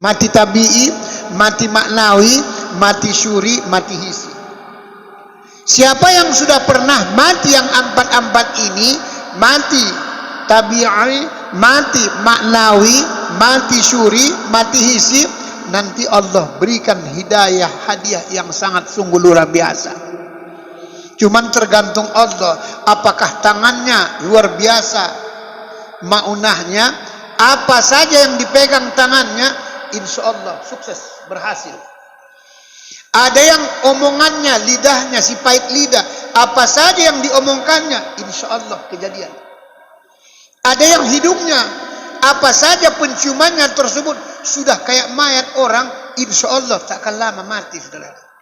Mati tabi'i, mati maknawi, mati syuri, mati hisi. Siapa yang sudah pernah mati yang empat-empat ini, mati tabi'i, mati maknawi, mati syuri, mati hisi, nanti Allah berikan hidayah, hadiah yang sangat sungguh luar biasa. Cuman tergantung Allah, apakah tangannya luar biasa maunahnya, apa saja yang dipegang tangannya, insya Allah sukses, berhasil. Ada yang omongannya, lidahnya si pahit lidah, apa saja yang diomongkannya, insya Allah kejadian. Ada yang hidungnya, apa saja penciumannya tersebut sudah kayak mayat orang, insya Allah tak akan lama mati, saudara.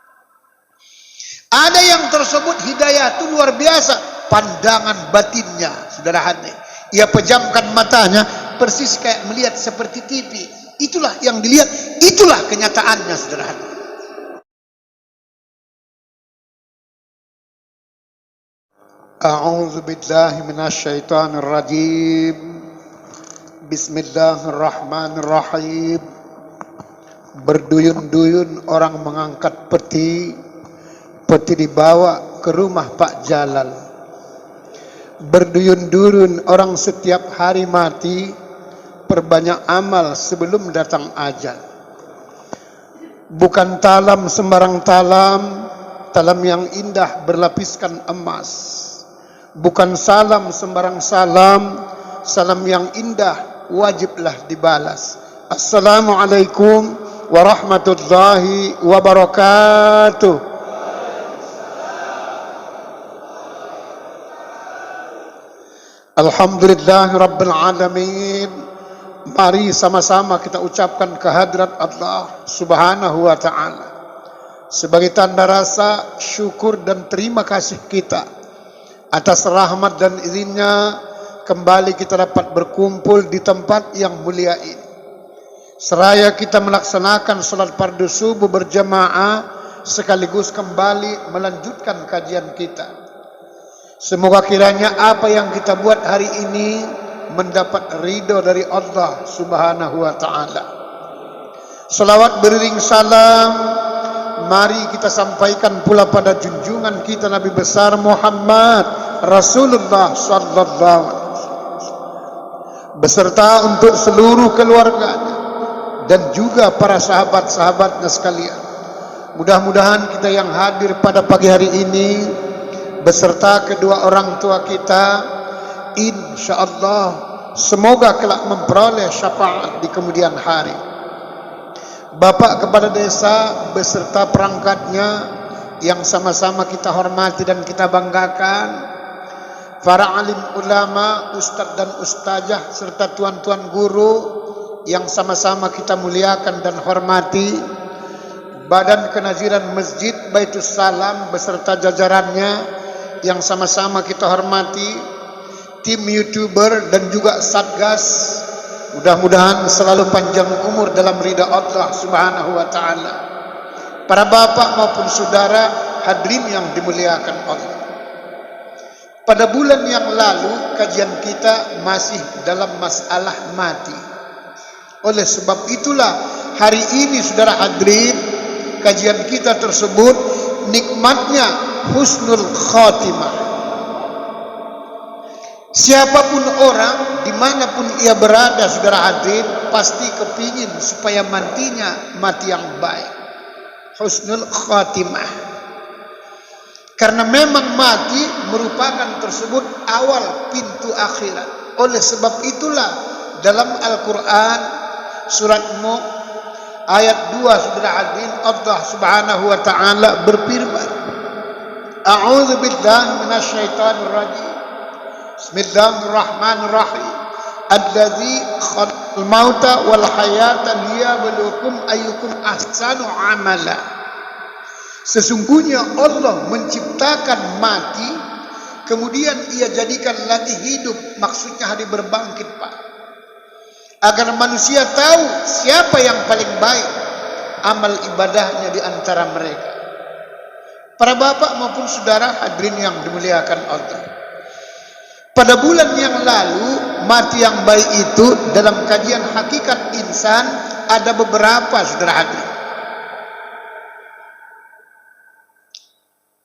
Ada yang tersebut hidayah itu luar biasa, pandangan batinnya, saudara hadir. Ia pejamkan matanya, persis kayak melihat seperti TV. Itulah yang dilihat, itulah kenyataannya, saudara hadir. A'udzu billahi minasyaitonir rajim. Bismillahirrahmanirrahim. Berduyun-duyun orang mengangkat peti. Peti dibawa ke rumah Pak Jalal. Berduyun-duyun orang setiap hari mati, perbanyak amal sebelum datang ajal. Bukan talam sembarang talam, talam yang indah berlapiskan emas. Bukan salam sembarang salam, salam yang indah wajiblah dibalas. Assalamualaikum warahmatullahi wabarakatuh. Alhamdulillah Rabbil Alamin. Mari sama-sama kita ucapkan kehadrat Allah Subhanahu wa ta'ala sebagai tanda rasa syukur dan terima kasih kita atas rahmat dan izinnya kembali kita dapat berkumpul di tempat yang mulia ini. Seraya kita melaksanakan salat fardu subuh berjamaah sekaligus kembali melanjutkan kajian kita. Semoga kiranya apa yang kita buat hari ini mendapat ridho dari Allah Subhanahu wa ta'ala. Salawat beriring salam mari kita sampaikan pula pada junjungan kita Nabi besar Muhammad Rasulullah sallallahu alaihi wasallam beserta untuk seluruh keluarganya dan juga para sahabat-sahabatnya sekalian. Mudah-mudahan kita yang hadir pada pagi hari ini beserta kedua orang tua kita, insyaallah semoga kelak memperoleh syafaat di kemudian hari. Bapak kepala desa beserta perangkatnya yang sama-sama kita hormati dan kita banggakan, para alim ulama, ustadz dan ustazah serta tuan-tuan guru yang sama-sama kita muliakan dan hormati, Badan Kenaziran Masjid Baitus Salam beserta jajarannya yang sama-sama kita hormati, tim YouTuber dan juga Satgas, mudah-mudahan selalu panjang umur dalam ridha Allah Subhanahu wa ta'ala. Para bapak maupun saudara hadirin yang dimuliakan Allah. Pada bulan yang lalu kajian kita masih dalam masalah mati. Oleh sebab itulah hari ini saudara hadirin, kajian kita tersebut nikmatnya husnul khatimah. Siapapun orang, dimanapun ia berada saudara hadirin, pasti kepingin supaya matinya mati yang baik, husnul khatimah. Karena memang mati merupakan tersebut awal pintu akhirat. Oleh sebab itulah dalam Al-Quran surat Nuh ayat 2 saudara hadirin, Allah Subhanahu wa ta'ala berfirman, A'udzu billahi minasyaitonir rajim. Bismillahirrahmanirrahim. Allazi khalaqal mauta wal hayata liyabluwakum ayyukum ahsanu amala. Sesungguhnya Allah menciptakan mati, kemudian ia jadikan lagi hidup, maksudnya hari berbangkit, Pak. Agar manusia tahu siapa yang paling baik amal ibadahnya di antara mereka. Para bapak maupun saudara hadirin yang dimuliakan Allah. Pada bulan yang lalu, mati yang baik itu dalam kajian hakikat insan ada beberapa, saudara hadirin.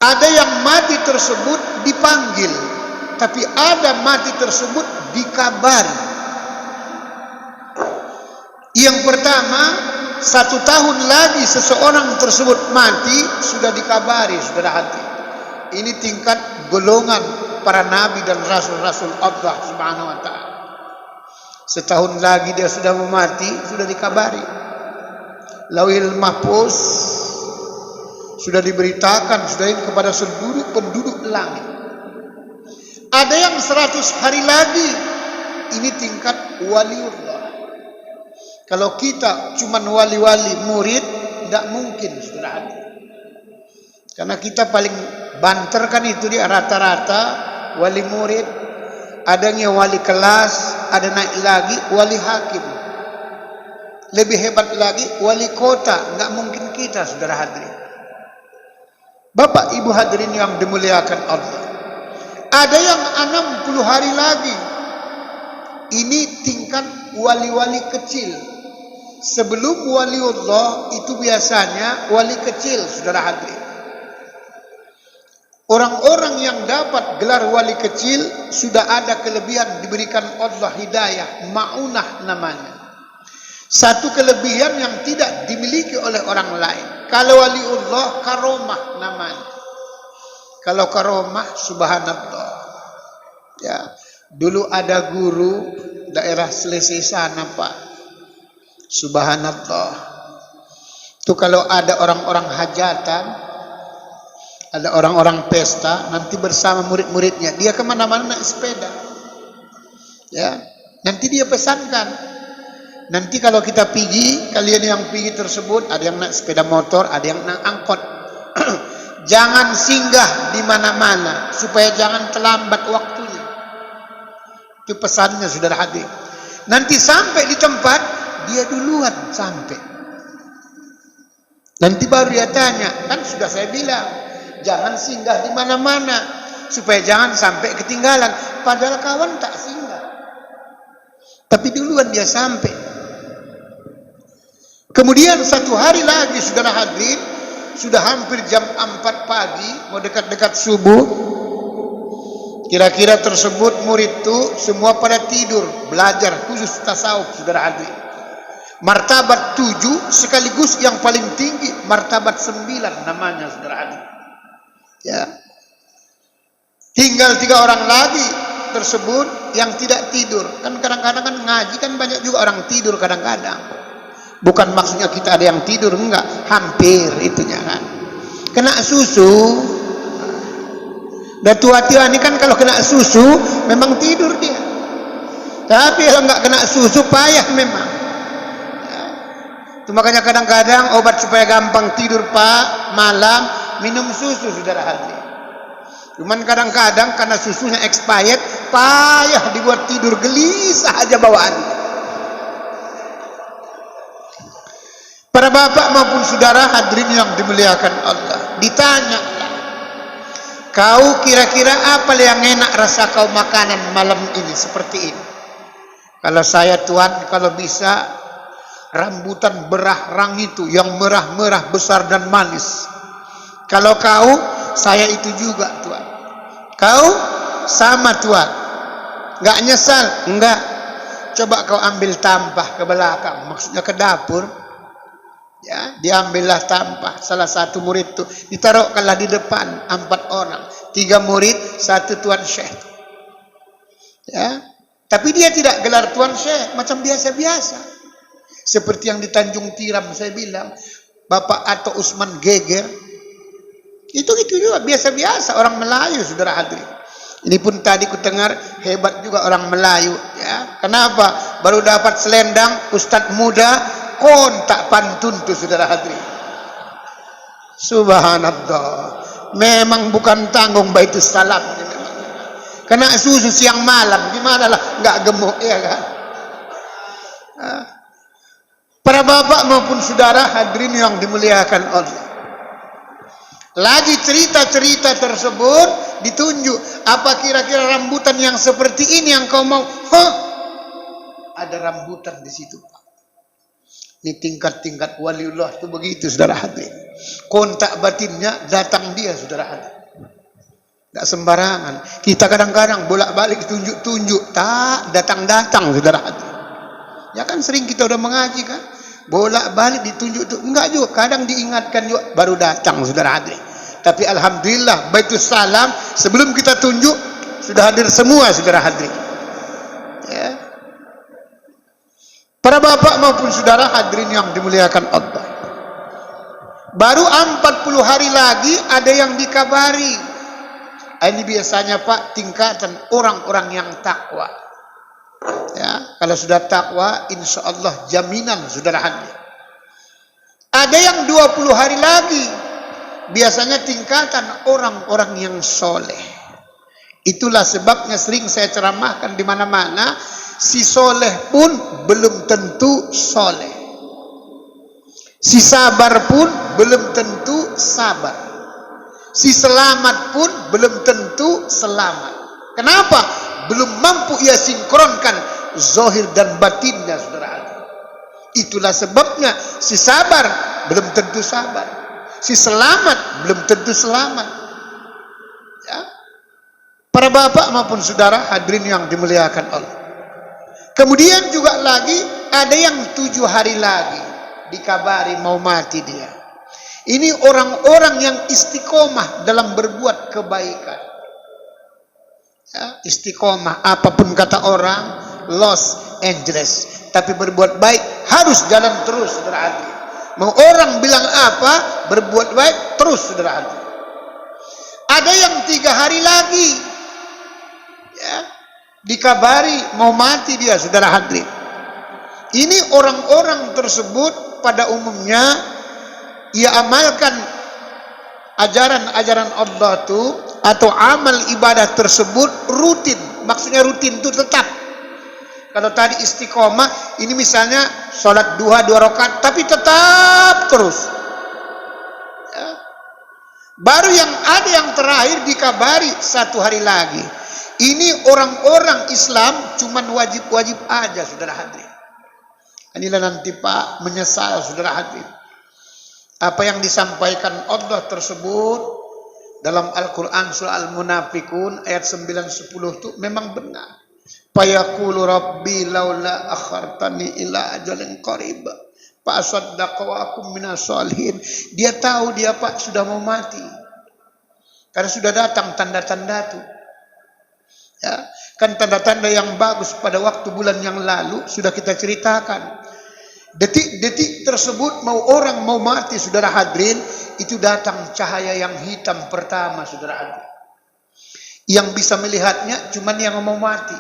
Ada yang mati tersebut dipanggil, tapi ada mati tersebut dikabari. Yang pertama, 1 tahun lagi seseorang tersebut mati sudah dikabari, saudara hadirin. Ini tingkat golongan para nabi dan rasul-rasul Allah Subhanahu wa taala. Setahun lagi dia sudah mati, sudah dikabari. Lauhil Mahfuz sudah diberitakan, sudah kepada seluruh penduduk langit. Ada yang 100 hari lagi. Ini tingkat waliullah. Kalau kita cuman wali-wali murid, tidak mungkin, saudara. Karena kita paling banter kan itu dia, rata-rata wali murid. Adanya wali kelas, ada naik lagi wali hakim. Lebih hebat lagi wali kota. Nggak mungkin kita, saudara hadirin. Bapak ibu hadirin yang dimuliakan Allah. Ada yang 60 hari lagi. Ini tingkat wali-wali kecil. Sebelum waliullah itu biasanya wali kecil, saudara hadirin. Orang-orang yang dapat gelar wali kecil sudah ada kelebihan, diberikan Allah hidayah, ma'unah namanya. Satu kelebihan yang tidak dimiliki oleh orang lain. Kalau waliullah, karomah namanya. Kalau karomah, subhanallah. Ya, dulu ada guru daerah Selesai sana, Pak. Subhanallah. Itu kalau ada orang-orang hajatan, ada orang-orang pesta, nanti bersama murid-muridnya, dia kemana-mana naik sepeda. Ya, nanti dia pesankan. Nanti kalau kita pergi, kalian yang pergi tersebut, ada yang naik sepeda motor, ada yang naik angkot. Jangan singgah di mana-mana, supaya jangan terlambat waktunya. Itu pesannya, saudara hadir. Nanti sampai di tempat, dia duluan sampai. Nanti baru dia tanya, kan sudah saya bilang, jangan singgah di mana-mana supaya jangan sampai ketinggalan. Padahal kawan tak singgah, tapi duluan dia sampai. Kemudian 1 hari lagi, saudara hadirin, sudah hampir jam 4 pagi, mau dekat-dekat subuh. Kira-kira tersebut murid itu semua pada tidur belajar khusus tasawuf, saudara hadirin. Martabat 7 sekaligus yang paling tinggi martabat 9 namanya, saudara hadirin. Ya, tinggal 3 orang lagi tersebut yang tidak tidur. Kan kadang-kadang kan ngaji kan banyak juga orang tidur kadang-kadang. Bukan maksudnya kita ada yang tidur, enggak, hampir itunya kan. Kena susu. Dan tua-tua ini kan kalau kena susu memang tidur dia. Tapi kalau enggak kena susu payah memang. Ya. Itu makanya kadang-kadang obat supaya gampang tidur Pak malam, minum susu, saudara hadirin. Cuman kadang-kadang karena susunya expired, payah dibuat tidur, gelisah aja bawaan. Para bapak maupun saudara hadirin yang dimuliakan Allah, ditanya, kau kira-kira apa yang enak rasa kau makanan malam ini seperti ini? Kalau saya Tuhan, kalau bisa rambutan berah rang itu yang merah-merah besar dan manis. Kalau kau, saya itu juga Tuhan. Kau sama Tuhan. Enggak nyesal? Enggak. Coba kau ambil tampah ke belakang, maksudnya ke dapur. Ya, diambillah tampah. Salah satu murid itu ditaruhkanlah di depan 4 orang. 3 murid, 1 tuan syekh. Ya, tapi dia tidak gelar tuan syekh, macam biasa-biasa. Seperti yang di Tanjung Tiram saya bilang, Bapak Ato Usman Geger. Itu juga biasa-biasa orang Melayu, saudara hadirin. Ini pun tadi ku dengar hebat juga orang Melayu. Ya, kenapa? Baru dapat selendang, ustadz muda. Kontak pantun tuh, saudara hadirin. Subhanallah. Memang bukan tanggung baitus salam. Kena susu siang malam, gimana lah nggak gemuk, ya kan? Para bapak maupun saudara hadirin yang dimuliakan Allah. Lagi cerita-cerita tersebut ditunjuk. Apa kira-kira rambutan yang seperti ini yang kau mau? Ada rambutan di situ, Pak. Ini tingkat-tingkat waliullah itu begitu, saudara hadirin. Kontak batinnya datang dia, saudara hadirin. Tidak sembarangan. Kita kadang-kadang bolak-balik tunjuk-tunjuk, tak datang-datang, saudara hadirin. Ya kan sering kita udah mengaji kan, bolak-balik ditunjuk tuh, enggak juga. Kadang diingatkan juga, baru datang, saudara hadirin. Tapi alhamdulillah, Baitus Salam sebelum kita tunjuk sudah hadir semua, saudara hadirin. Ya. Para bapak maupun saudara hadirin yang dimuliakan Allah. Baru 40 hari lagi ada yang dikabari. Ini biasanya Pak tingkatan orang-orang yang takwa. Ya, kalau sudah takwa, insya Allah jaminan saudara hadirin. Ada yang 20 hari lagi. Biasanya tingkatan orang-orang yang soleh. Itulah sebabnya sering saya ceramahkan di mana-mana. Si soleh pun belum tentu soleh. Si sabar pun belum tentu sabar. Si selamat pun belum tentu selamat. Kenapa? Belum mampu ia sinkronkan zahir dan batinnya, saudara. Itulah sebabnya si sabar belum tentu sabar. Si selamat belum tentu selamat. Ya. Para bapak maupun saudara hadirin yang dimuliakan Allah. Kemudian juga lagi ada yang 7 hari lagi dikabari mau mati dia. Ini orang-orang yang istiqomah dalam berbuat kebaikan. Ya, istiqomah, apapun kata orang, Los Angeles. Tapi berbuat baik harus jalan terus, saudara hadirin. Mau orang bilang apa, berbuat baik terus, saudara hadirin. Ada yang 3 hari lagi. Ya. Dikabari mau mati dia, saudara hadirin. Ini orang-orang tersebut pada umumnya ia amalkan ajaran-ajaran Allah itu atau amal ibadah tersebut rutin. Maksudnya rutin itu tetap. Kalau tadi istiqomah, ini misalnya sholat duha 2 rakaat, tapi tetap terus. Ya. Baru yang ada yang terakhir dikabari 1 hari lagi. Ini orang-orang Islam cuman wajib-wajib aja, saudara hadirin. Inilah nanti Pak menyesal, saudara hadirin. Apa yang disampaikan Allah tersebut dalam Al-Quran surah Al-Munafikun ayat 9-10 itu memang benar. Fayaqulu rabbi laula akhartani ila ajalin qarib fa asaddaqa wa akum minas sholihin. Dia tahu dia Pak sudah mau mati. Karena sudah datang tanda-tanda itu. Ya, kan tanda-tanda yang bagus pada waktu bulan yang lalu sudah kita ceritakan. Detik-detik tersebut mau orang mau mati, saudara hadirin, itu datang cahaya yang hitam pertama, saudara hadirin. Yang bisa melihatnya cuman yang mau mati.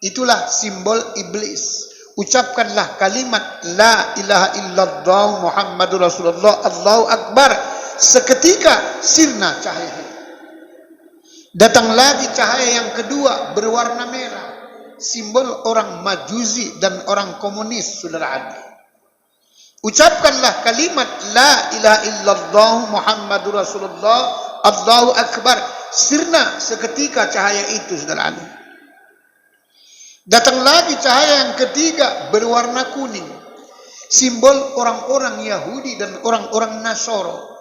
Itulah simbol iblis. Ucapkanlah kalimat la ilaha illallah Muhammadur Rasulullah Allahu Akbar. Seketika sirna cahaya hitam. Datang lagi cahaya yang kedua berwarna merah. Simbol orang Majusi dan orang komunis, saudara hadirin. Ucapkanlah kalimat la ilaha illallah Muhammadur Rasulullah Allahu Akbar. Sirna seketika cahaya itu, saudara hadirin. Datang lagi cahaya yang ketiga berwarna kuning. Simbol orang-orang Yahudi dan orang-orang Nasoro.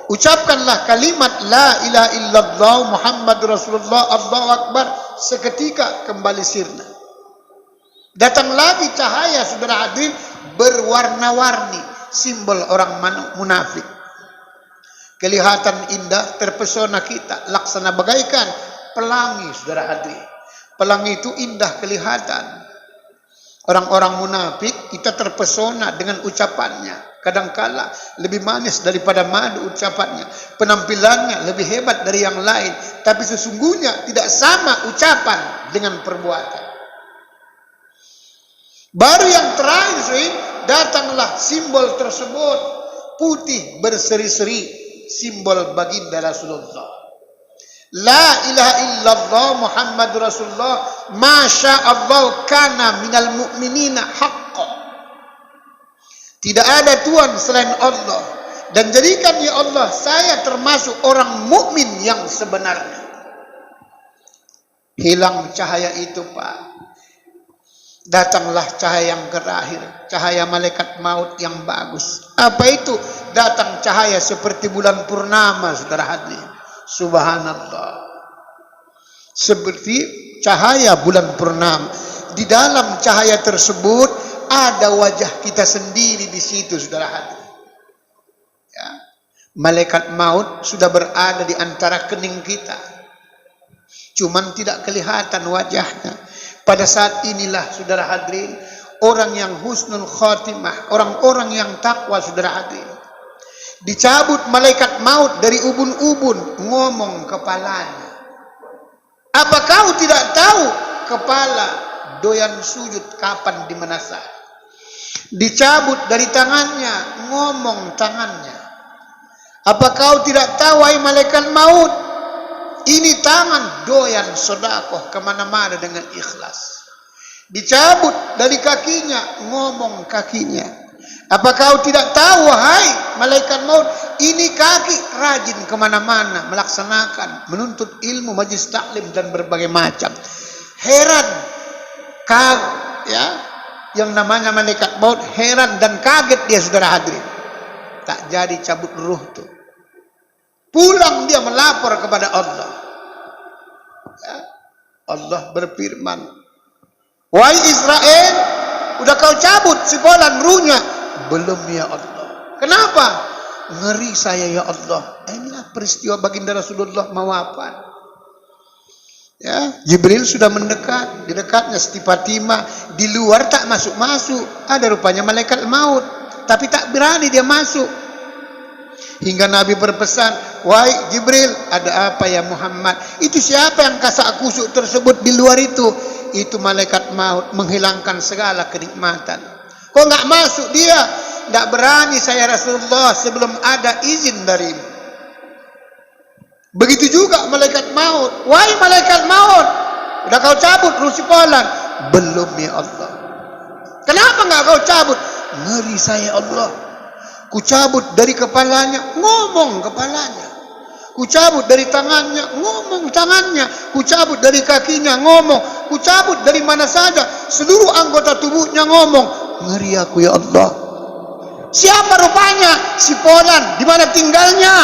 Ucapkanlah kalimat la ilaha illallah Muhammadur Rasulullah Allahu Akbar. Seketika kembali sirna. Datang lagi cahaya, saudara hadirin, berwarna-warni. Simbol orang munafik. Kelihatan indah, terpesona kita. Laksana bagaikan pelangi, saudara hadirin. Pelangi itu indah kelihatan. Orang-orang munafik kita terpesona dengan ucapannya. Kadangkala lebih manis daripada madu ucapannya. Penampilannya lebih hebat dari yang lain. Tapi sesungguhnya tidak sama ucapan dengan perbuatan. Baru yang terakhir, datanglah simbol tersebut. Putih berseri-seri. Simbol baginda Rasulullah. La ilaha illallah Muhammadur Rasulullah. Masya Allah kana minal mu'minina haqqa. Tidak ada Tuhan selain Allah. Dan jadikan ya Allah saya termasuk orang mukmin yang sebenarnya. Hilang cahaya itu Pak. Datanglah cahaya yang terakhir, cahaya malaikat maut yang bagus. Apa itu? Datang cahaya seperti bulan purnama, saudara hadirin. Subhanallah. Seperti cahaya bulan purnama. Di dalam cahaya tersebut ada wajah kita sendiri di situ, saudara hadirin. Ya. Malaikat maut sudah berada di antara kening kita. Cuman tidak kelihatan wajahnya. Pada saat inilah, saudara hadirin, orang yang husnul khatimah, orang-orang yang takwa, saudara hadirin, dicabut malaikat maut dari ubun-ubun, ngomong kepalanya. Apa kau tidak tahu kepala doyan sujud kapan di mana saja? Dicabut dari tangannya, ngomong tangannya. Apa kau tidak tahu, wahai malaikat maut, ini tangan doyan sedekah kemana-mana dengan ikhlas. Dicabut dari kakinya, ngomong kakinya. Apa kau tidak tahu, wahai malaikat maut, ini kaki rajin kemana-mana, melaksanakan, menuntut ilmu, majlis taklim dan berbagai macam. Heran, ya, yang namanya malaikat maut heran dan kaget dia, saudara hadirin. Tak jadi cabut ruh tuh. Pulang dia melapor kepada Allah. Ya. Allah berfirman, wahai Israel, udah kau cabut sipolan ruhnya? Belum ya Allah. Kenapa? Ngeri saya ya Allah. Inilah peristiwa baginda Rasulullah mewafat. Ya, Jibril sudah mendekat, di dekatnya Siti Fatimah, di luar tak masuk-masuk. Ada rupanya malaikat maut, tapi tak berani dia masuk. Hingga Nabi berpesan, wahai Jibril, ada apa ya Muhammad? Itu siapa yang kasak kusuk tersebut di luar itu? Itu malaikat maut, menghilangkan segala kenikmatan. Kok nggak masuk dia? Nggak berani saya Rasulullah sebelum ada izin darimu. Begitu juga malaikat maut. Wahai malaikat maut, udah kau cabut ruh sipolan? Belum ya Allah. Kenapa nggak kau cabut? Ngeri saya Allah. Ku cabut dari kepalanya, ngomong kepalanya. Ku cabut dari tangannya, ngomong tangannya. Ku cabut dari kakinya, ngomong. Ku cabut dari mana saja, seluruh anggota tubuhnya ngomong. Ngeri aku ya Allah. Siapa rupanya? Si Polan. Di mana tinggalnya?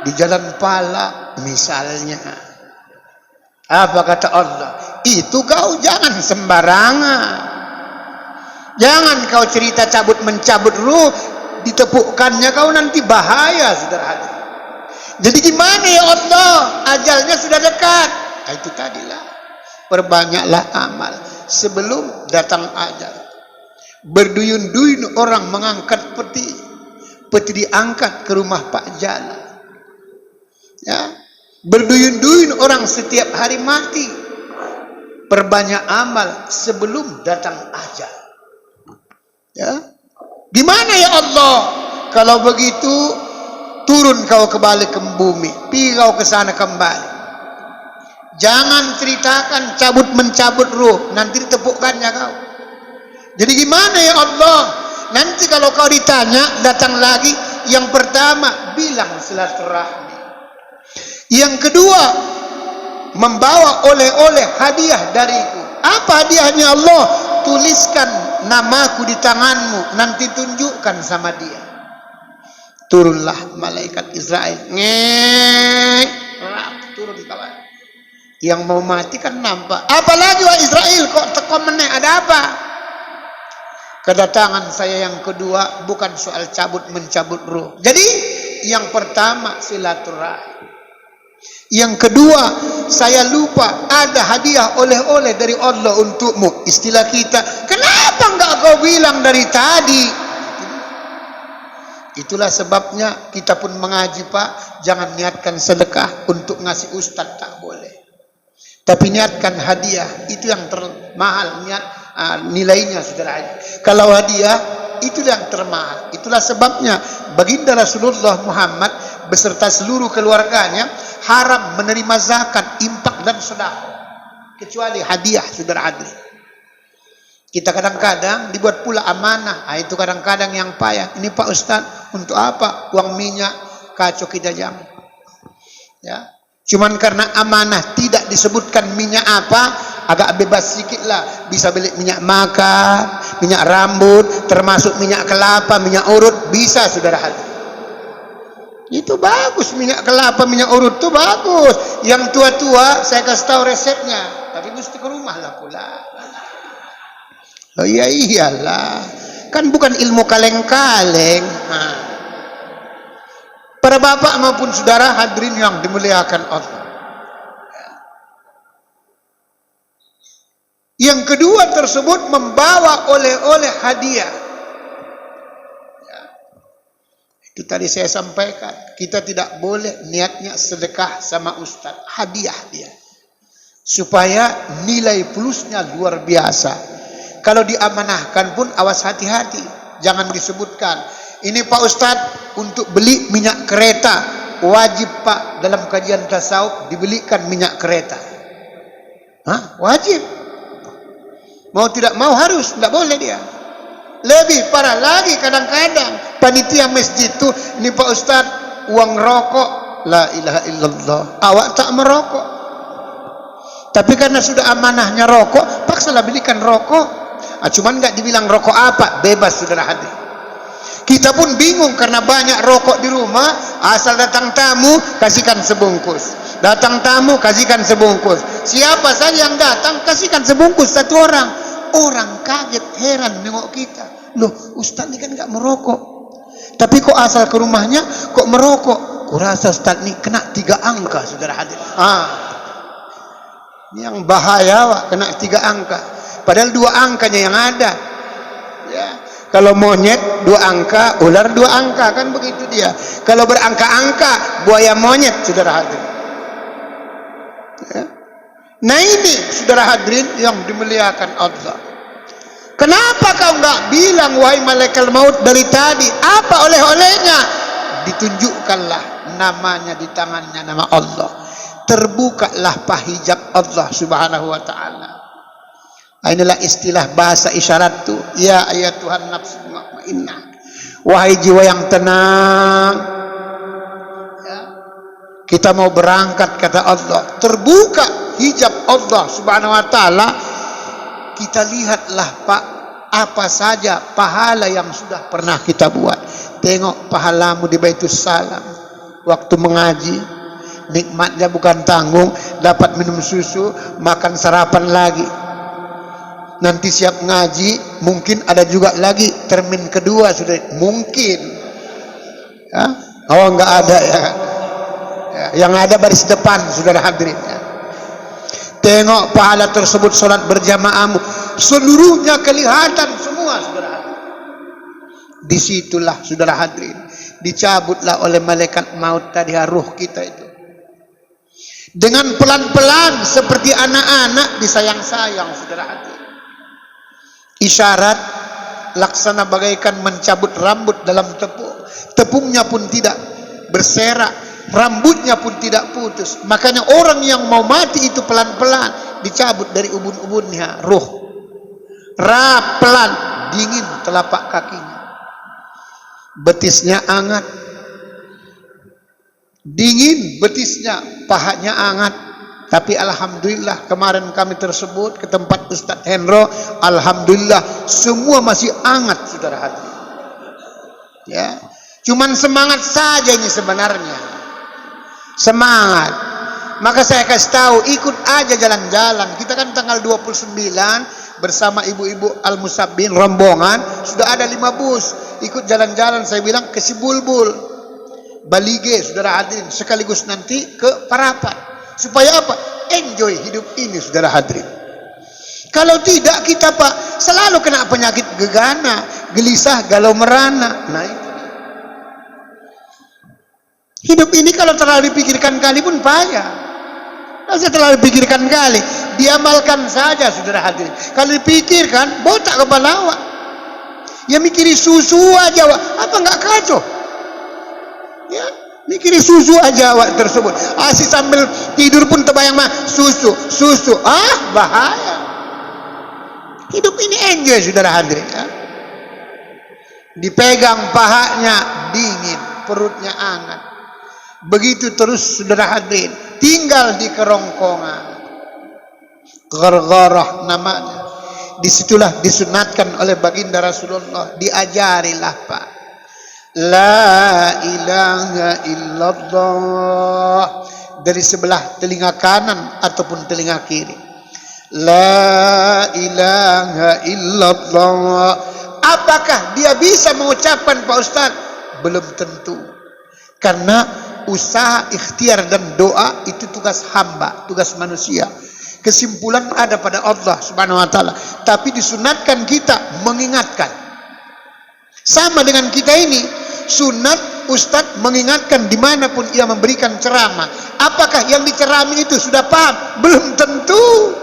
Di Jalan Pala misalnya. Apa kata Allah? Itu kau jangan sembarangan. Jangan kau cerita cabut mencabut ruh, ditepukkannya kau nanti bahaya, saudara hadirin. Jadi gimana ya Allah? Ajalnya sudah dekat. Nah, itu tadilah. Perbanyaklah amal sebelum datang ajal. Berduyun-duyun orang mengangkat peti. Peti diangkat ke rumah Pak Jala. Ya. Berduyun-duyun orang setiap hari mati. Perbanyak amal sebelum datang ajal. Ya, gimana ya Allah? Kalau begitu turun kau kembali ke bumi, pergi kau ke sana kembali. Jangan ceritakan cabut mencabut ruh, nanti ditepukkannya kau. Jadi gimana ya Allah? Nanti kalau kau ditanya, datang lagi. Yang pertama bilang silaturahmi. Yang kedua membawa oleh-oleh hadiah dariku. Apa hadiahnya Allah? Tuliskan namaku di tanganmu, nanti tunjukkan sama dia. Turunlah malaikat Israel. Ngek, turun kawan. Yang mau mati kan nampak. Apalagi wah Israel kok teko meneh, ada apa? Kedatangan saya yang kedua bukan soal cabut mencabut ruh. Jadi yang pertama silaturahmi. Yang kedua, saya lupa ada hadiah oleh-oleh dari Allah untukmu. Istilah kita, kenapa enggak kau bilang dari tadi? Itulah sebabnya kita pun mengaji, Pak. Jangan niatkan sedekah untuk ngasih ustaz, tak boleh. Tapi niatkan hadiah, itu yang termahal nilainya, saudara. Kalau hadiah itu yang termahal. Itulah sebabnya baginda Rasulullah Muhammad beserta seluruh keluarganya haram menerima zakat, infak dan sedekah kecuali hadiah, saudara hadirin. Kita kadang-kadang dibuat pula amanah. Nah, itu kadang-kadang yang payah. Ini Pak Ustaz, untuk apa? Uang minyak, kacau kita jangan. Ya. Cuman karena amanah tidak disebutkan minyak apa, agak bebas sedikit lah, bisa beli minyak makan, minyak rambut, termasuk minyak kelapa, minyak urut, bisa saudara hadirin. Itu bagus, minyak kelapa, minyak urut itu bagus. Yang tua-tua saya kasih tahu resepnya, tapi mesti ke rumah lah pula. Oh iya iyalah, kan bukan ilmu kaleng-kaleng. Nah. Para bapak maupun saudara hadirin yang dimuliakan Allah. Yang kedua tersebut membawa oleh-oleh hadiah. Itu tadi saya sampaikan, kita tidak boleh niatnya sedekah sama ustaz, hadiah dia. Supaya nilai plusnya luar biasa. Kalau diamanahkan pun awas hati-hati, jangan disebutkan, ini Pak Ustaz untuk beli minyak kereta, wajib Pak dalam kajian tasawuf dibelikan minyak kereta. Hah? Wajib. Mau tidak mau harus, tidak boleh dia. Lebih parah lagi kadang-kadang panitia masjid itu, ini Pak Ustaz uang rokok, la ilaha illallah, awak tak merokok. Tapi karena sudah amanahnya rokok, paksalah belikan rokok. Cuman nggak dibilang rokok apa, bebas saudara hadir. Kita pun bingung karena banyak rokok di rumah, asal datang tamu kasihkan sebungkus. Datang tamu kasihkan sebungkus. Siapa saja yang datang kasihkan sebungkus satu orang. Orang kaget, heran nengok kita. Loh, Ustaz ini kan nggak merokok. Tapi kok asal ke rumahnya kok merokok? Kurasa Ustaz ini kena 3 angka, saudara hadir. Ini yang bahaya, Pak, kena 3 angka. Padahal 2 angkanya yang ada. Ya. Kalau monyet 2 angka, ular 2 angka, kan begitu dia. Kalau berangka-angka, buaya monyet, saudara hadir. Ya. Nah ini saudara hadirin yang dimuliakan Allah. Kenapa kau nggak bilang wahai malaikat maut dari tadi? Apa oleh-olehnya? Ditunjukkanlah namanya di tangannya, nama Allah. Terbukalah pahijab Allah subhanahu wa ta'ala. Inilah istilah bahasa isyarat tu. Ya ayat Tuhan nafsu mutmainnah, wahai jiwa yang tenang, ya. Kita mau berangkat kata Allah. Terbuka hijab Allah subhanahu wa ta'ala. Kita lihatlah Pak, apa saja pahala yang sudah pernah kita buat. Tengok pahalamu di Baitus Salam waktu mengaji, nikmatnya bukan tanggung, dapat minum susu, makan sarapan lagi. Nanti siap ngaji, mungkin ada juga lagi termin kedua sudah mungkin. Ya? Oh enggak ada ya. Yang ada baris depan saudara hadirin. Ya. Tengok pahala tersebut, solat berjamaahmu seluruhnya kelihatan semua saudara hadirin. Disitulah saudara hadirin dicabutlah oleh malaikat maut tadi ruh kita itu. Dengan pelan-pelan seperti anak-anak disayang-sayang saudara hadirin. Isyarat laksana bagaikan mencabut rambut dalam tepung. Tepungnya pun tidak berserak, rambutnya pun tidak putus. Makanya orang yang mau mati itu pelan-pelan dicabut dari ubun-ubunnya ruh. Pelan, dingin telapak kakinya. Betisnya hangat. Dingin betisnya, pahanya hangat. Tapi alhamdulillah kemarin kami tersebut ke tempat Ustaz Hendro, alhamdulillah semua masih hangat saudara hadirin. Ya. Cuman semangat saja ini sebenarnya. Semangat. Maka saya kasih tahu, ikut aja jalan-jalan. Kita kan tanggal 29 bersama ibu-ibu Al-Musabbin rombongan, sudah ada 5 bus. Ikut jalan-jalan, saya bilang ke Sibulbul, Balige saudara hadirin, sekaligus nanti ke Parapat. Supaya apa? Enjoy hidup ini saudara hadirin. Kalau tidak kita Pak selalu kena penyakit gegana, gelisah, galau merana. Nah itu. Hidup ini kalau terlalu dipikirkan kali pun payah. Kalau terlalu dipikirkan kali, diamalkan saja saudara hadirin. Kalau dipikirkan botak kepala awak. Ya mikiri susu aja awak, apa enggak kacau? Ya. Mikiri susu aja awak tersebut. Asyik sambil tidur pun terbayang mah susu. Bahaya. Hidup ini enjoy saudara hadirin ya. Dipegang pahanya dingin, perutnya hangat. Begitu terus saudara hadirin, tinggal di kerongkongan. Ghargharah namanya. Disitulah disunatkan oleh baginda Rasulullah, diajarilah Pak. La ilaha illallah dari sebelah telinga kanan ataupun telinga kiri. La ilaha illallah. Apakah dia bisa mengucapkan Pak Ustaz? Belum tentu. Karena usaha, ikhtiar dan doa itu tugas hamba, tugas manusia. Kesimpulan ada pada Allah Subhanahu wa taala. Tapi disunatkan kita mengingatkan. Sama dengan kita ini, sunat ustadz mengingatkan dimanapun ia memberikan ceramah. Apakah yang dicerami itu sudah paham? Belum tentu.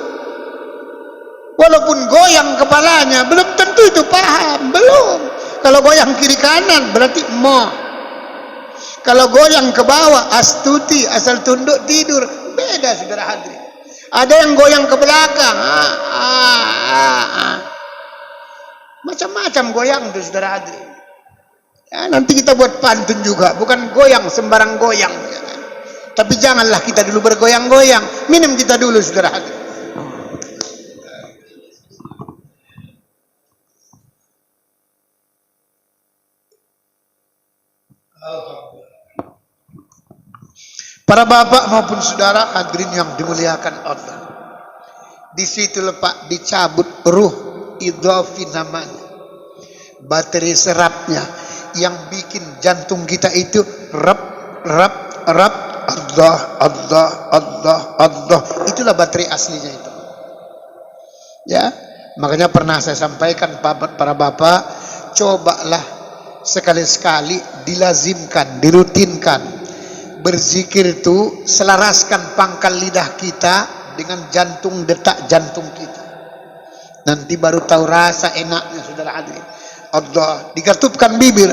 Walaupun goyang kepalanya, belum tentu itu paham. Belum. Kalau goyang kiri kanan berarti mo. Kalau goyang ke bawah, astuti, asal tunduk tidur. Beda saudara hadirin. Ada yang goyang ke belakang. Macam-macam goyang itu saudara hadirin. Ya, nanti kita buat pantun juga. Bukan goyang sembarang goyang. Ya kan? Tapi janganlah kita dulu bergoyang-goyang. Minum kita dulu saudara hadirin. Para bapak maupun saudara hadirin yang dimuliakan Allah. Di situ lepak dicabut ruh idhafi namanya. Baterai serapnya yang bikin jantung kita itu rap rap rap Allah Allah Allah Allah. Itulah baterai aslinya itu. Ya, makanya pernah saya sampaikan para bapak, cobalah sekali-sekali dilazimkan, dirutinkan. Berzikir itu selaraskan pangkal lidah kita dengan jantung, detak jantung kita. Nanti baru tahu rasa enaknya saudara hadirin. Allah, digatupkan bibir.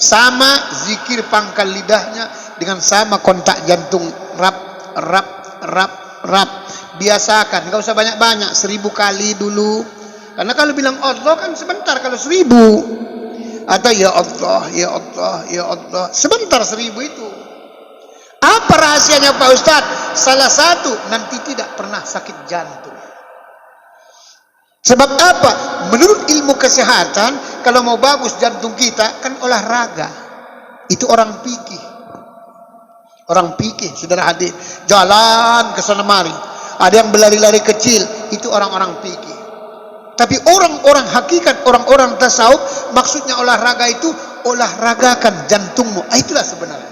Sama zikir pangkal lidahnya dengan sama kontak jantung. Rap, rap, rap, rap. Biasakan, enggak usah banyak-banyak, 1000 kali dulu. Karena kalau bilang Allah kan sebentar, kalau 1000. Atau ya Allah, ya Allah, ya Allah. Sebentar 1000 itu. Apa rahasianya Pak Ustadz? Salah satu, nanti tidak pernah sakit jantung. Sebab apa? Menurut ilmu kesehatan, kalau mau bagus jantung kita, kan olahraga. Itu orang pikir. Orang pikir, saudara hadir. Jalan ke sana mari. Ada yang berlari-lari kecil, itu orang-orang pikir. Tapi orang-orang hakikat, orang-orang tasawuf, maksudnya olahraga itu olahragakan jantungmu. Itulah sebenarnya.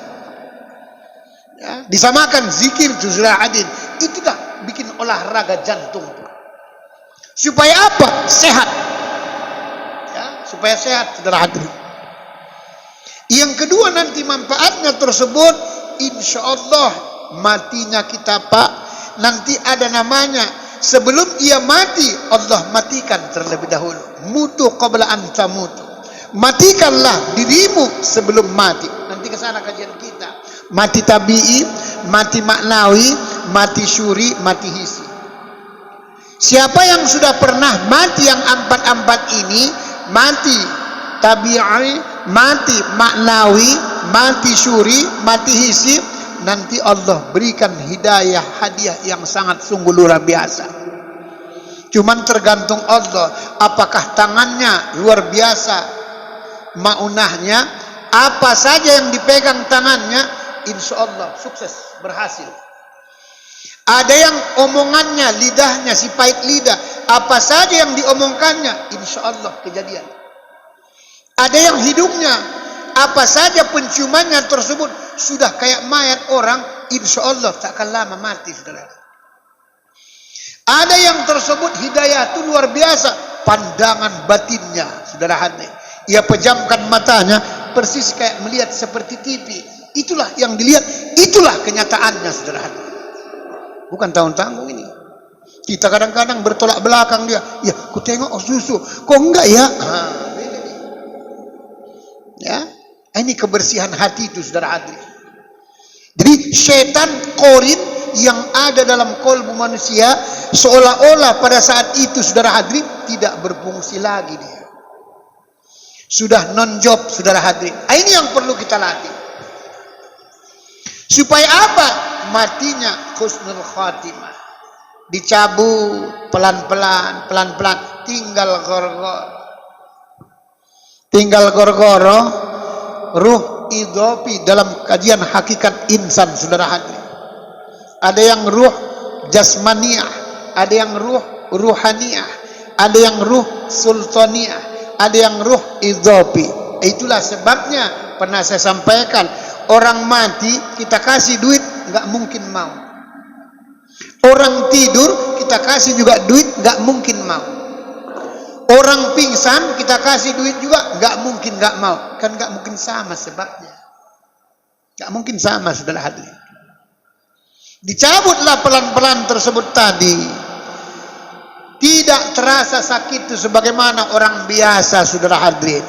Ya, disamakan zikir saudara hadir. Itulah bikin olahraga jantung. Supaya apa? Sehat. Ya, supaya sehat saudara hadir. Yang kedua nanti manfaatnya tersebut, insya Allah matinya kita Pak, nanti ada namanya. Sebelum ia mati, Allah matikan terlebih dahulu. Mutu qabla an tamutu. Matikanlah dirimu sebelum mati. Nanti ke sana kajian kita. Mati tabi'i, mati maknawi, mati syuri, mati hisi. Siapa yang sudah pernah mati yang empat-empat ini, mati tabi'i, mati maknawi, mati syuri, mati hisi, nanti Allah berikan hidayah, hadiah yang sangat sungguh luar biasa. Cuman tergantung Allah, apakah tangannya luar biasa maunahnya, apa saja yang dipegang tangannya, insya Allah sukses, berhasil. Ada yang omongannya, lidahnya si pahit lidah, apa saja yang diomongkannya, insya Allah kejadian. Ada yang hidungnya, apa saja penciumannya tersebut sudah kayak mayat orang, insya Allah tak akan lama mati saudara. Ada yang tersebut hidayah itu luar biasa, pandangan batinnya saudara hadir. Ia pejamkan matanya persis kayak melihat seperti TV. Itulah yang dilihat, itulah kenyataannya saudara hadir. Bukan tanggung-tanggung ini. Kita kadang-kadang bertolak belakang dia. Ya, ku tengok susu, kok enggak ya? Beda nih. Ya. Ini kebersihan hati itu saudara hadirin. Jadi setan korin yang ada dalam kolbu manusia seolah-olah pada saat itu saudara hadirin tidak berfungsi lagi dia. Sudah non job saudara hadirin. Ini yang perlu kita latih. Supaya apa? Matinya husnul khatimah. dicabut pelan-pelan, tinggal gorgoro, ruh idhofi dalam kajian hakikat insan, saudara hadirin. Ada yang ruh jasmaniyah, ada yang ruh ruhaniyah, ada yang ruh sultaniyah, ada yang ruh idhofi. Itulah sebabnya pernah saya sampaikan, orang mati kita kasih duit nggak mungkin mau. Orang tidur kita kasih juga duit nggak mungkin mau. Orang pingsan kita kasih duit juga nggak mungkin nggak mau. Kan nggak mungkin sama sebabnya. Nggak mungkin sama, saudara hadirin. Dicabutlah pelan-pelan tersebut tadi. Tidak terasa sakit itu sebagaimana orang biasa, saudara hadirin.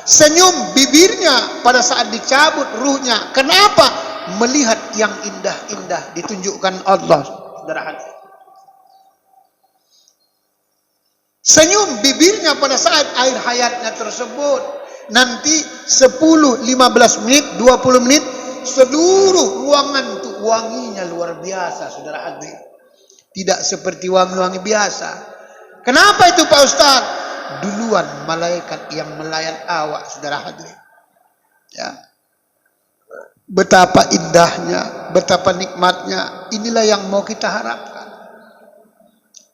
Senyum bibirnya pada saat dicabut ruhnya. Kenapa? Melihat yang indah-indah ditunjukkan Allah, saudara hadirin. Senyum bibirnya pada saat air hayatnya tersebut. Nanti 10, 15 menit, 20 menit, seluruh ruangan itu wanginya luar biasa, saudara hadirin. Tidak seperti wangi-wangi biasa. Kenapa itu Pak Ustaz? Duluan malaikat yang melayat awak, saudara hadirin. Ya. Betapa indahnya, betapa nikmatnya. Inilah yang mau kita harapkan.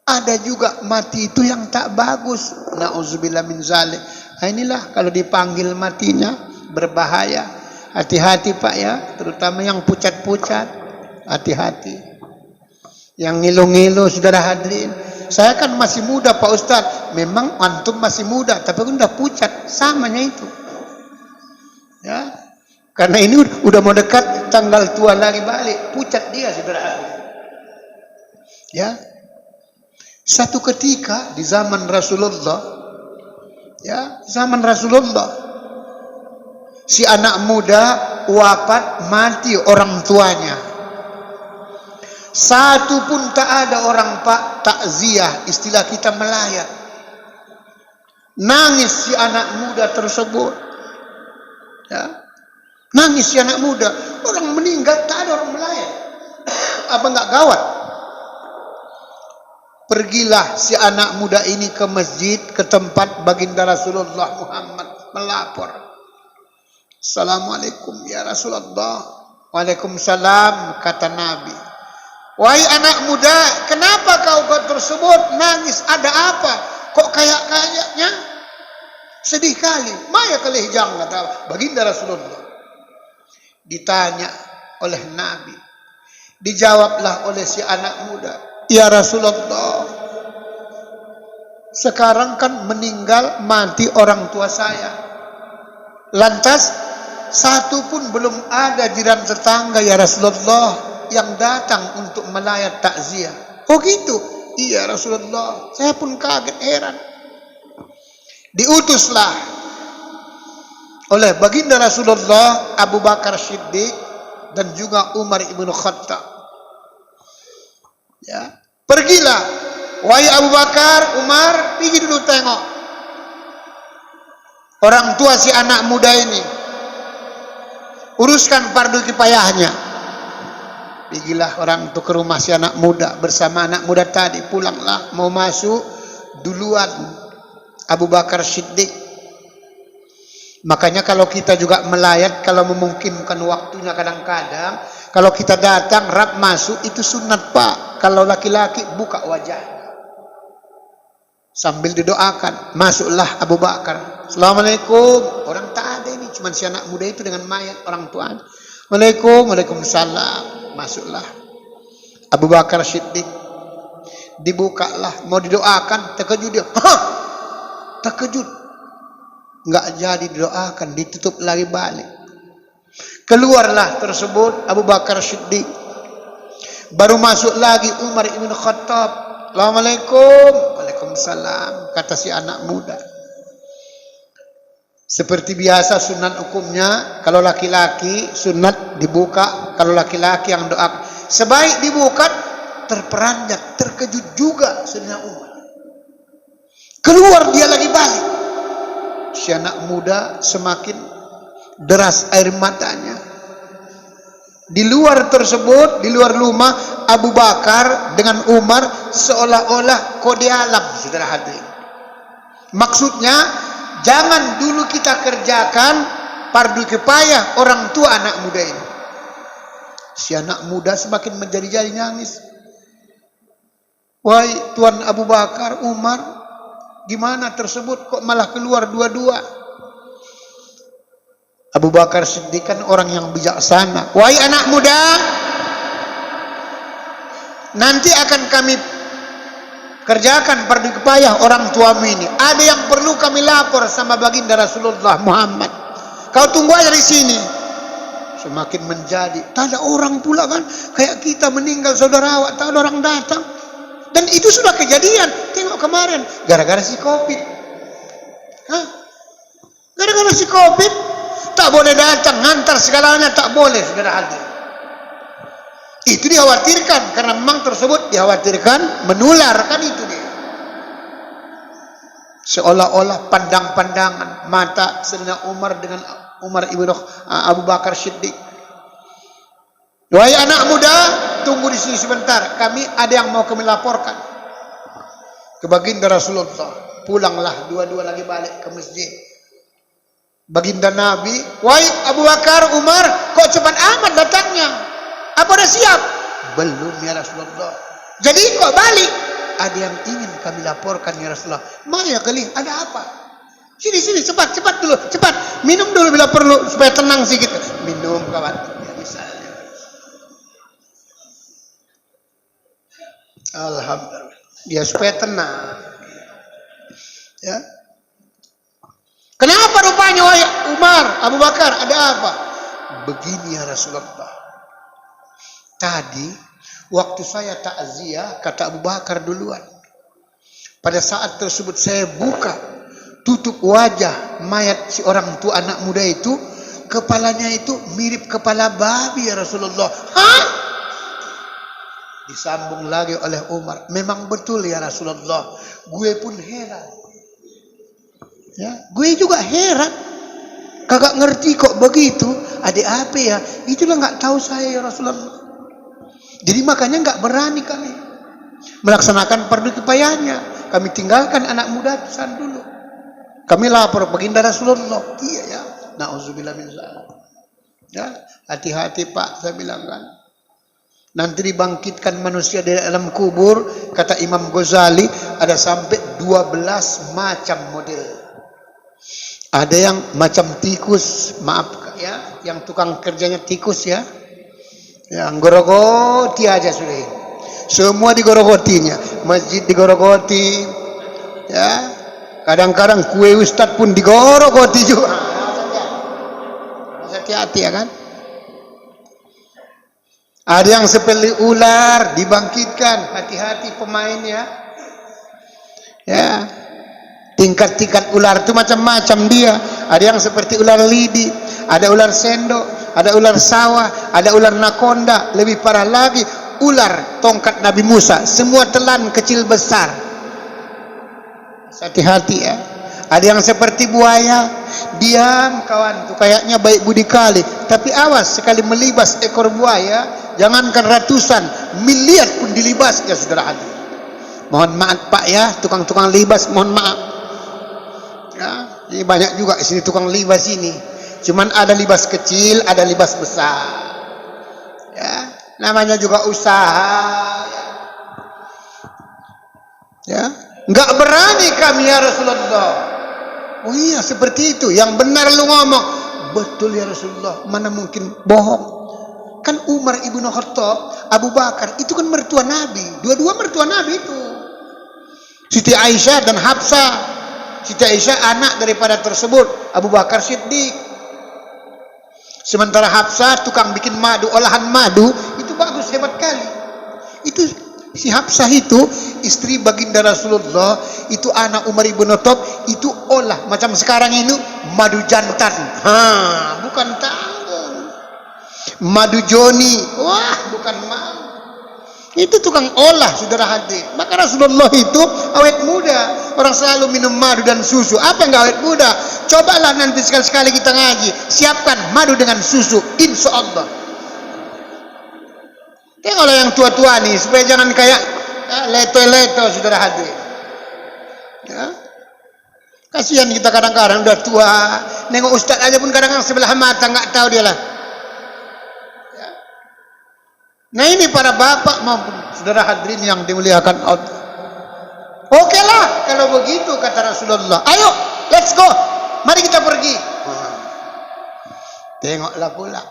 Ada juga mati itu yang tak bagus. Na'udzubillah min zalik. Nah, inilah kalau dipanggil matinya berbahaya. Hati-hati Pak ya, terutama yang pucat-pucat. Hati-hati. Yang ngilu-ngilu, saudara hadirin. Saya kan masih muda Pak Ustadz. Memang antum masih muda, tapi kan udah pucat. Samanya itu. Ya. Karena ini udah mau dekat tanggal tua lagi balik. Pucat dia, saudara hadirin. Ya. Satu ketika di zaman Rasulullah, ya, zaman Rasulullah, si anak muda wafat, mati orang tuanya. Satu pun tak ada orang Pak takziah, istilah kita melayat. Nangis si anak muda tersebut. Ya. Nangis si anak muda. Orang meninggal tak ada orang melayat. Apa enggak gawat? Pergilah si anak muda ini ke masjid, ke tempat baginda Rasulullah Muhammad, melapor. Assalamualaikum ya Rasulullah. Waalaikumsalam, kata Nabi. Wahai anak muda, kenapa kau tersebut nangis? Ada apa? Kok kayaknya sedih kali. Maya kelihjang, kata baginda Rasulullah. Ditanya oleh Nabi. Dijawablah oleh si anak muda. Ya Rasulullah, sekarang kan meninggal mati orang tua saya. Lantas satu pun belum ada jiran tetangga ya Rasulullah yang datang untuk melayat takziah. Oh gitu? Iya Rasulullah. Saya pun kaget, heran. Diutuslah oleh baginda Rasulullah Abu Bakar Siddiq dan juga Umar ibn Khattab. Ya, pergilah, wahai Abu Bakar, Umar, pergi dulu tengok orang tua si anak muda ini, uruskan fardu kifayahnya. Pergilah orang itu ke rumah si anak muda bersama anak muda tadi. Pulanglah, mau masuk duluan Abu Bakar Siddiq. Makanya kalau kita juga melayat, kalau memungkinkan waktunya kadang-kadang, kalau kita datang rap masuk itu sunat Pak. Kalau laki-laki buka wajahnya sambil didoakan. Masuklah Abu Bakar. Assalamualaikum. Orang tak ada ini, cuma si anak muda itu dengan mayat orang tuanya. Waalaikumsalam. Masuklah Abu Bakar Siddiq. Dibukalah, mau didoakan, terkejut dia. Hah! Terkejut. Enggak jadi didoakan, ditutup lagi balik. Keluarlah tersebut Abu Bakar Siddiq. Baru masuk lagi Umar ibn Khattab. Assalamualaikum. Waalaikumsalam, kata si anak muda. Seperti biasa sunat hukumnya, kalau laki-laki sunat dibuka, kalau laki-laki yang doa. Sebaik dibuka, terperanjat, terkejut juga Sayyidina Umar. Keluar dia lagi balik. Si anak muda semakin deras air matanya. Di luar tersebut, di luar rumah Abu Bakar dengan Umar seolah-olah kode alam, saudara hadirin. Maksudnya, jangan dulu kita kerjakan fardu kifayah orang tua anak muda ini. Si anak muda semakin menjadi-jadi nangis. Wahai Tuan Abu Bakar, Umar, gimana tersebut kok malah keluar dua-dua? Abu Bakar Siddiq kan orang yang bijaksana. Wahai anak muda, nanti akan kami kerjakan fardu kifayah orang tuamu ini. Ada yang perlu kami lapor sama baginda Rasulullah Muhammad. Kau tunggu aja di sini. Semakin menjadi, tak ada orang pula kan, kayak kita meninggal saudara awak, tak ada orang datang. Dan itu sudah kejadian. Tengok kemarin, gara-gara si Covid. Hah? Gara-gara si Covid, tak boleh datang, ngantar segalanya tak boleh, saudara hadir. Itu dikhawatirkan, karena memang tersebut dikhawatirkan menular, kan itu dia. Seolah-olah pandang-pandangan mata Sayyidina Umar dengan Umar ibnu Abu Bakar Siddiq. Wahai anak muda, tunggu di sini sebentar. Kami ada yang mau kami laporkan ke baginda Rasulullah. Pulanglah dua-dua lagi balik ke masjid. Baginda Nabi, wahai Abu Bakar, Umar, kok cepat amat datangnya? Apa dah siap? Belum ya Rasulullah. Jadi kok balik? Ada yang ingin kami laporkan ya Rasulullah. Maya kali, ada apa? Sini cepat dulu, cepat. Minum dulu bila perlu supaya tenang sedikit. Minum kawan. Ya, misalnya. Alhamdulillah. Dia supaya tenang. Ya. Kenapa rupanya wahai Umar, Abu Bakar, ada apa? Begini ya Rasulullah. Tadi waktu saya takziah, kata Abu Bakar duluan. Pada saat tersebut saya buka tutup wajah mayat si orang tua anak muda itu, kepalanya itu mirip kepala babi ya Rasulullah. Hah? Disambung lagi oleh Umar, memang betul ya Rasulullah. Gue pun heran. Ya, gue juga heran. Kagak ngerti kok begitu. Ada apa ya? Itulah nggak tahu saya ya Rasulullah. Jadi makanya nggak berani kami melaksanakan fardu kifayahnya. Kami tinggalkan anak muda pesan dulu. Kami lapor baginda Rasulullah. Iya ya. Nauzubillah min dzalik. Ya, hati-hati Pak, saya bilang kan. Nanti dibangkitkan manusia dari alam kubur, kata Imam Ghazali, ada sampai 12 macam model. Ada yang macam tikus, maaf ya, yang tukang kerjanya tikus ya. Yang gorogoti aja sudah. Semua digorogotinya. Masjid digorogoti. Ya. Kadang-kadang kue ustad pun digorogoti juga. Hati-hati ya kan. Ada yang seperti ular dibangkitkan. Hati-hati pemainnya. Ya. Tingkat-tingkat ular itu macam-macam dia. Ada yang seperti ular lidi, ada ular sendok, ada ular sawah, ada ular nakonda. Lebih parah lagi, ular tongkat Nabi Musa. Semua telan kecil besar. Hati-hati ya. Ada yang seperti buaya, diam kawan tuh, kayaknya baik budi kali, tapi awas sekali melibas ekor buaya, jangankan ratusan, miliar pun dilibas ya saudara hadir. Mohon maaf Pak ya, tukang-tukang libas, mohon maaf. Ya, ini banyak juga di sini tukang libas ini. Cuman ada libas kecil, ada libas besar. Ya, namanya juga usaha. Ya. Enggak berani kami ya Rasulullah. Oh iya seperti itu. Yang benar lu ngomong. Betul ya Rasulullah. Mana mungkin bohong. Kan Umar ibnu Khattab, Abu Bakar itu kan mertua Nabi. Dua-dua mertua Nabi itu. Siti Aisyah dan Hafsah. Siti Aisyah anak daripada tersebut Abu Bakar Siddiq. Sementara Hafsah tukang bikin madu, olahan madu itu bagus, hebat kali. Itu si Hafsah itu istri baginda Rasulullah, itu anak Umar ibn Khattab, itu olah macam sekarang ini madu jantan. Bukan tanggung. Madu Joni. Wah, bukan mau. Itu tukang olah saudara hadir. Maka Rasulullah itu awet muda. Orang selalu minum madu dan susu. Apa yang awet muda? Cobalah nanti sekali-sekali kita ngaji. Siapkan madu dengan susu, insya Allah. Tengoklah yang tua-tua nih, supaya jangan kayak leto-leto, saudara hadirin. Ya. Kasihan kita kadang-kadang udah tua, nengok ustaz aja pun kadang-kadang sebelah mata, nggak tahu dia lah. Ya. Nah ini para bapak maupun saudara hadirin yang dimuliakan Allah. Oke lah kalau begitu kata Rasulullah. Ayo, let's go. Mari kita pergi. Tengoklah pula.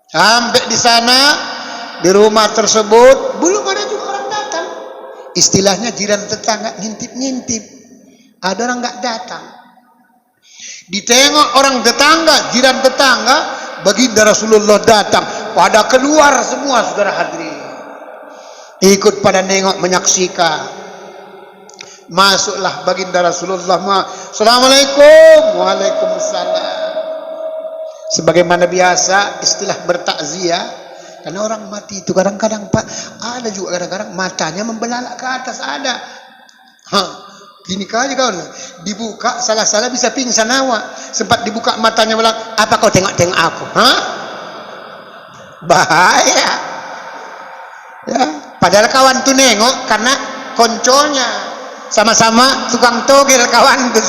Sampai di sana, di rumah tersebut belum ada juga orang datang. Istilahnya jiran tetangga ngintip-ngintip. Ada orang nggak datang. Ditengok orang tetangga, jiran tetangga, baginda Rasulullah datang. Pada keluar semua saudara hadirin. Ikut pada nengok menyaksikan. Masuklah baginda Rasulullah. Assalamualaikum. Waalaikumsalam. Sebagaimana biasa istilah bertakziah. Karena orang mati itu kadang-kadang Pak, ada juga kadang-kadang matanya membelalak ke atas, ada. Gini aja kau, dibuka salah-salah bisa pingsan awak. Sempat dibuka matanya bilang, apa kau tengok-tengok aku? Bahaya. Ya, padahal kawan tuh nengok karena konconya sama-sama tukang togel kawan tuh.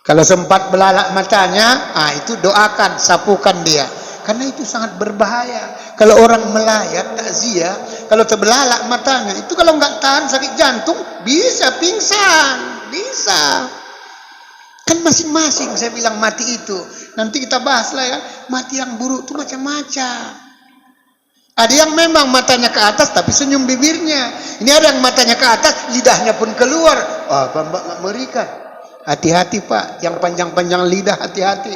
Kalau sempat belalak matanya, itu doakan, sapukan dia. Karena itu sangat berbahaya. Kalau orang melayat, takziah, kalau terbelalak matanya, itu kalau nggak tahan sakit jantung, bisa pingsan. Bisa. Kan masing-masing saya bilang mati itu. Nanti kita bahas lah ya. Mati yang buruk itu macam-macam. Ada yang memang matanya ke atas tapi senyum bibirnya. Ini ada yang matanya ke atas, lidahnya pun keluar. Bambak nggak merikan. Hati-hati Pak, yang panjang-panjang lidah hati-hati.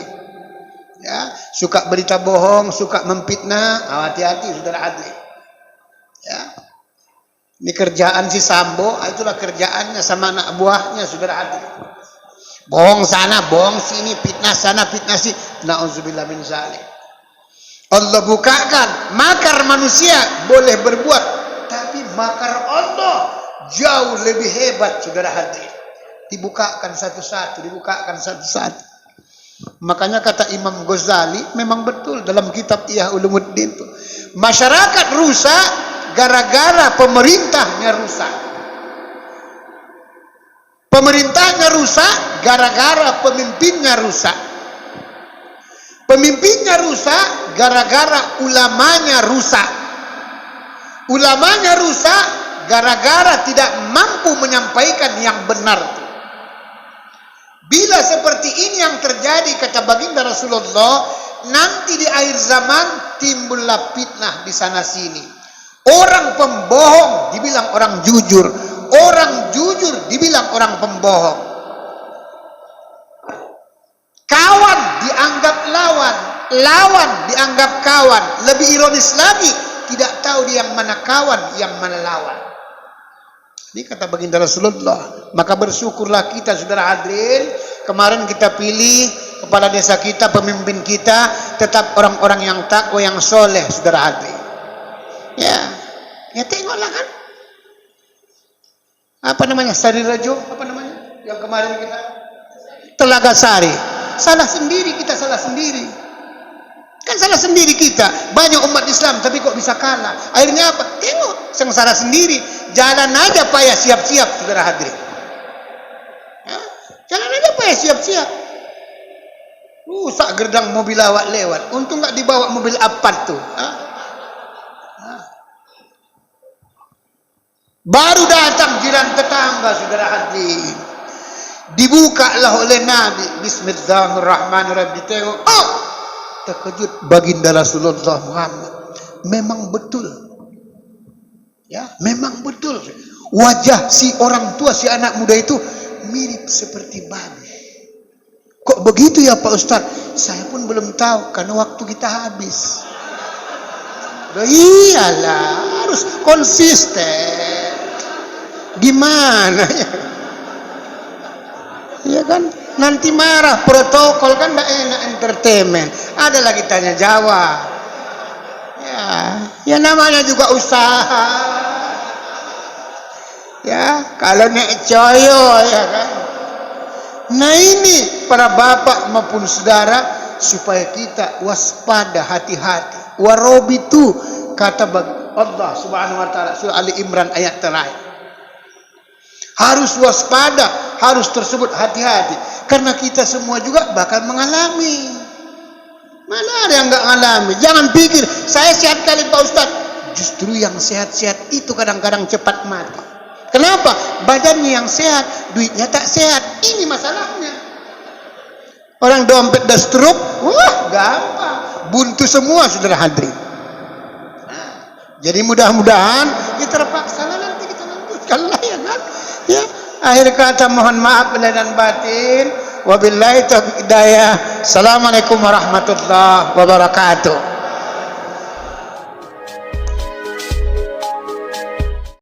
Ya, suka berita bohong, suka memfitnah, hati-hati saudara hadirin. Ya. Ini kerjaan si Sambo, itulah kerjaannya sama anak buahnya saudara hadirin. Bohong sana, bohong sini, fitnah sana, fitnah sini. Nauzubillah min zalik. Allah bukakan makar manusia boleh berbuat, tapi makar Allah jauh lebih hebat saudara hadirin. Dibukakan satu-satu, dibukakan satu-satu. Makanya kata Imam Ghazali memang betul dalam kitab Ihya Ulumuddin itu. Masyarakat rusak gara-gara pemerintahnya rusak. Pemerintahnya rusak gara-gara pemimpinnya rusak. Pemimpinnya rusak gara-gara ulamanya rusak. Ulamanya rusak gara-gara tidak mampu menyampaikan yang benar. Bila seperti ini yang terjadi kata baginda Rasulullah, nanti di akhir zaman timbullah fitnah di sana sini. Orang pembohong dibilang orang jujur, orang jujur dibilang orang pembohong. Kawan dianggap lawan, lawan dianggap kawan. Lebih ironis lagi, tidak tahu dia yang mana kawan, yang mana lawan. Ini kata baginda Rasulullah. Maka bersyukurlah kita saudara hadirin. Kemarin kita pilih kepala desa kita, pemimpin kita, tetap orang-orang yang takwa, yang soleh saudara hadirin. Ya tengoklah kan. Apa namanya? Sari Rejo, apa namanya? Yang kemarin kita Telaga Sari. Salah sendiri kita, salah sendiri. Kan salah sendiri kita. Banyak umat Islam tapi kok bisa kalah. Akhirnya apa? Tengok, sengsara sendiri. Jalan aja payah siap-siap saudara hadirin. Ya, jalan aja payah siap-siap. Rusak gerdang mobil awak lewat. Untung nggak dibawa mobil Apat tuh. Baru datang jiran tetangga saudara hadirin. Dibukalah oleh Nabi. Bismillahirrahmanirrahim. Ditengok. Terkejut baginda Rasulullah Muhammad. Memang betul. Ya, memang betul. Wajah si orang tua, si anak muda itu mirip seperti babi. Kok begitu ya Pak Ustaz? Saya pun belum tahu karena waktu kita habis. Iyalah, harus konsisten. Gimana ya? Ya kan? Nanti marah, protokol kan tidak enak, entertainment. Ada lagi tanya jawab. Ya namanya juga usaha. Ya, kalau nek coyo ya kan. Nah ini para bapak maupun saudara, supaya kita waspada, hati-hati. Warobitu, kata Allah Subhanahu wa taala surah Ali Imran ayat terakhir. Harus waspada, harus tersebut hati-hati, karena kita semua juga bakal mengalami. Mana ada yang enggak mengalami? Jangan pikir saya sehat kali Pak Ustaz. Justru yang sehat-sehat itu kadang-kadang cepat mati. Kenapa? Badannya yang sehat, duitnya tak sehat. Ini masalahnya. Orang dompet dah stroke, wah gampang, buntu semua saudara hadirin. Jadi mudah-mudahan kita terpaksa nanti kita lanjutkan lah ya kan. Ya, akhir kata mohon maaf lahir dan batin. Wabillahi taufiq hidayah. Assalamualaikum warahmatullahi wabarakatuh.